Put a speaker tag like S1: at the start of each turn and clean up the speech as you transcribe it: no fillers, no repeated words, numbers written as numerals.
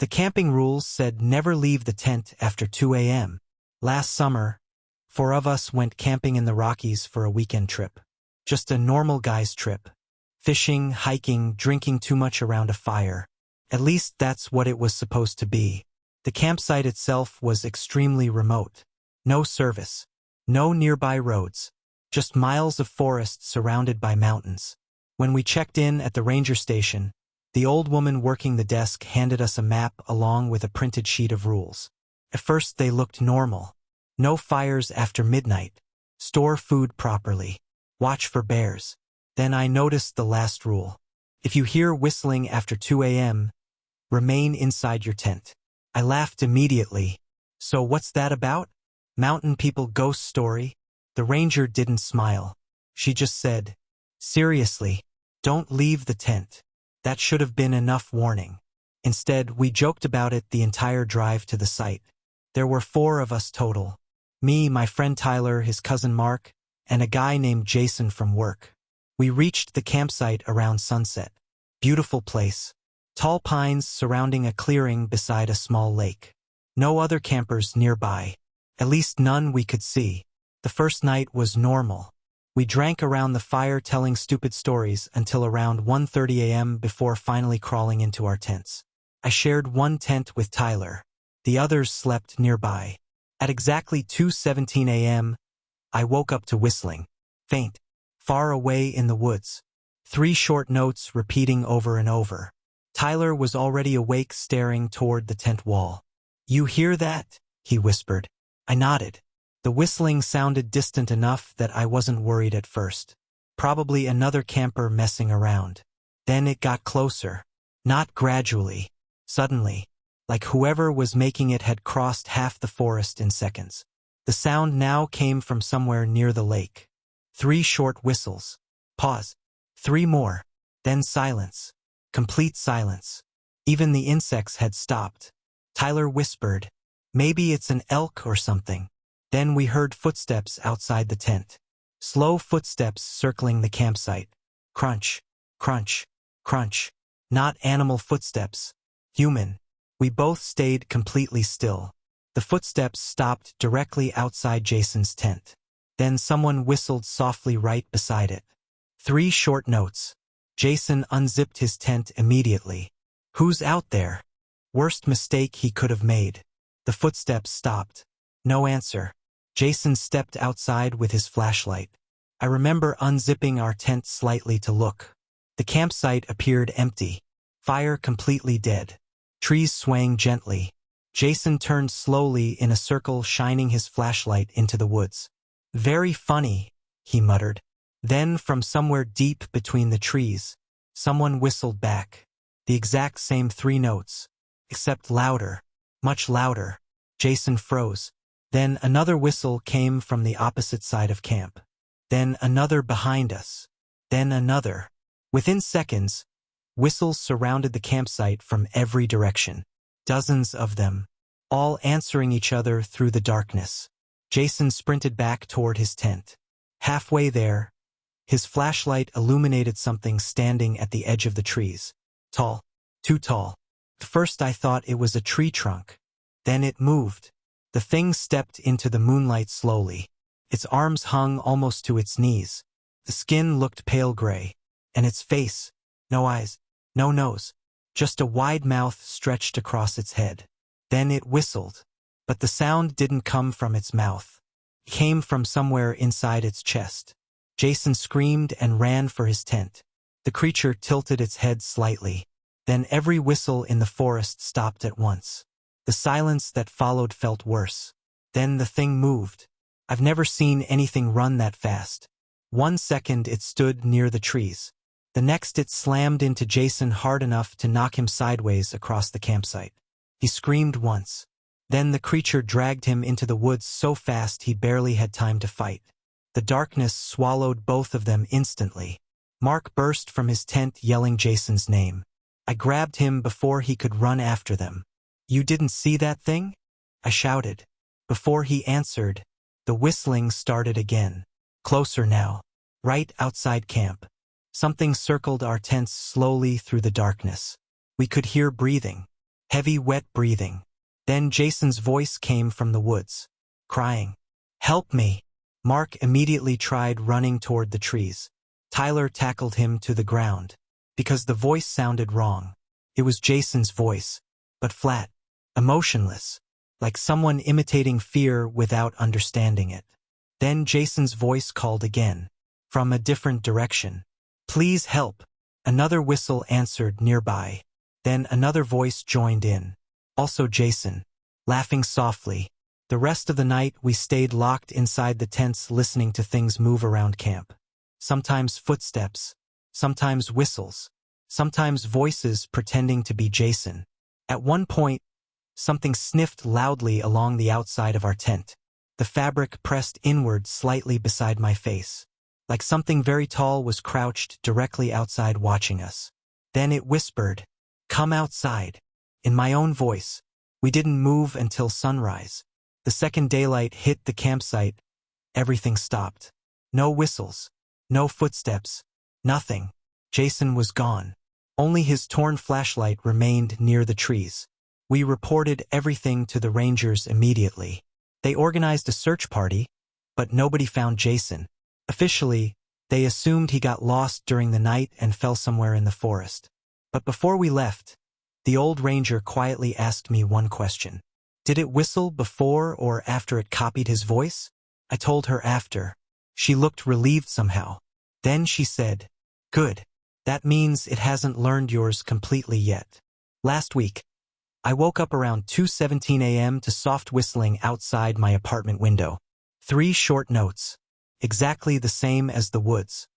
S1: The camping rules said never leave the tent after 2 a.m. Last summer, 4 of us went camping in the Rockies for a weekend trip. Just a normal guy's trip. Fishing, hiking, drinking too much around a fire. At least that's what it was supposed to be. The campsite itself was extremely remote. No service. No nearby roads. Just miles of forest surrounded by mountains. When we checked in at the ranger station, the old woman working the desk handed us a map along with a printed sheet of rules. At first they looked normal. No fires after midnight. Store food properly. Watch for bears. Then I noticed the last rule. If you hear whistling after 2 a.m., remain inside your tent. I laughed immediately. So what's that about? Mountain people ghost story? The ranger didn't smile. She just said, seriously, don't leave the tent. That should have been enough warning. Instead, we joked about it the entire drive to the site. There were 4 of us total. Me, my friend Tyler, his cousin Mark, and a guy named Jason from work. We reached the campsite around sunset. Beautiful place. Tall pines surrounding a clearing beside a small lake. No other campers nearby. At least none we could see. The first night was normal. We drank around the fire telling stupid stories until around 1:30 a.m. before finally crawling into our tents. I shared one tent with Tyler. The others slept nearby. At exactly 2:17 a.m., I woke up to whistling. Faint. Far away in the woods. 3 short notes repeating over and over. Tyler was already awake staring toward the tent wall. You hear that? He whispered. I nodded. The whistling sounded distant enough that I wasn't worried at first. Probably another camper messing around. Then it got closer. Not gradually. Suddenly. Like whoever was making it had crossed half the forest in seconds. The sound now came from somewhere near the lake. 3 short whistles. Pause. 3 more. Then silence. Complete silence. Even the insects had stopped. Tyler whispered, maybe it's an elk or something. Then we heard footsteps outside the tent. Slow footsteps circling the campsite. Crunch, crunch, crunch. Not animal footsteps. Human. We both stayed completely still. The footsteps stopped directly outside Jason's tent. Then someone whistled softly right beside it. 3 short notes. Jason unzipped his tent immediately. Who's out there? Worst mistake he could have made. The footsteps stopped. No answer. Jason stepped outside with his flashlight. I remember unzipping our tent slightly to look. The campsite appeared empty. Fire completely dead. Trees swaying gently. Jason turned slowly in a circle, shining his flashlight into the woods. Very funny, he muttered. Then from somewhere deep between the trees, someone whistled back. The exact same 3 notes. Except louder. Much louder. Jason froze. Then another whistle came from the opposite side of camp. Then another behind us. Then another. Within seconds, whistles surrounded the campsite from every direction. Dozens of them. All answering each other through the darkness. Jason sprinted back toward his tent. Halfway there, his flashlight illuminated something standing at the edge of the trees. Tall. Too tall. At first I thought it was a tree trunk. Then it moved. The thing stepped into the moonlight slowly. Its arms hung almost to its knees. The skin looked pale gray. And its face, no eyes, no nose. Just a wide mouth stretched across its head. Then it whistled. But the sound didn't come from its mouth. It came from somewhere inside its chest. Jason screamed and ran for his tent. The creature tilted its head slightly. Then every whistle in the forest stopped at once. The silence that followed felt worse. Then the thing moved. I've never seen anything run that fast. 1 second it stood near the trees. The next it slammed into Jason hard enough to knock him sideways across the campsite. He screamed once. Then the creature dragged him into the woods so fast he barely had time to fight. The darkness swallowed both of them instantly. Mark burst from his tent yelling Jason's name. I grabbed him before he could run after them. You didn't see that thing? I shouted. Before he answered, the whistling started again. Closer now. Right outside camp. Something circled our tents slowly through the darkness. We could hear breathing. Heavy, wet breathing. Then Jason's voice came from the woods, crying, "Help me!" Mark immediately tried running toward the trees. Tyler tackled him to the ground, because the voice sounded wrong. It was Jason's voice, but flat, emotionless, like someone imitating fear without understanding it. Then Jason's voice called again, from a different direction. "Please help." Another whistle answered nearby. Then another voice joined in. Also Jason, laughing softly. The rest of the night we stayed locked inside the tents listening to things move around camp. Sometimes footsteps, sometimes whistles, sometimes voices pretending to be Jason. At one point, something sniffed loudly along the outside of our tent. The fabric pressed inward slightly beside my face, like something very tall was crouched directly outside watching us. Then it whispered, "Come outside." In my own voice. We didn't move until sunrise. The second daylight hit the campsite. Everything stopped. No whistles. No footsteps. Nothing. Jason was gone. Only his torn flashlight remained near the trees. We reported everything to the rangers immediately. They organized a search party, but nobody found Jason. Officially, they assumed he got lost during the night and fell somewhere in the forest. But before we left, the old ranger quietly asked me one question. Did it whistle before or after it copied his voice? I told her after. She looked relieved somehow. Then she said, "Good. That means it hasn't learned yours completely yet." Last week, I woke up around 2:17 a.m. to soft whistling outside my apartment window. 3 short notes. Exactly the same as the woods.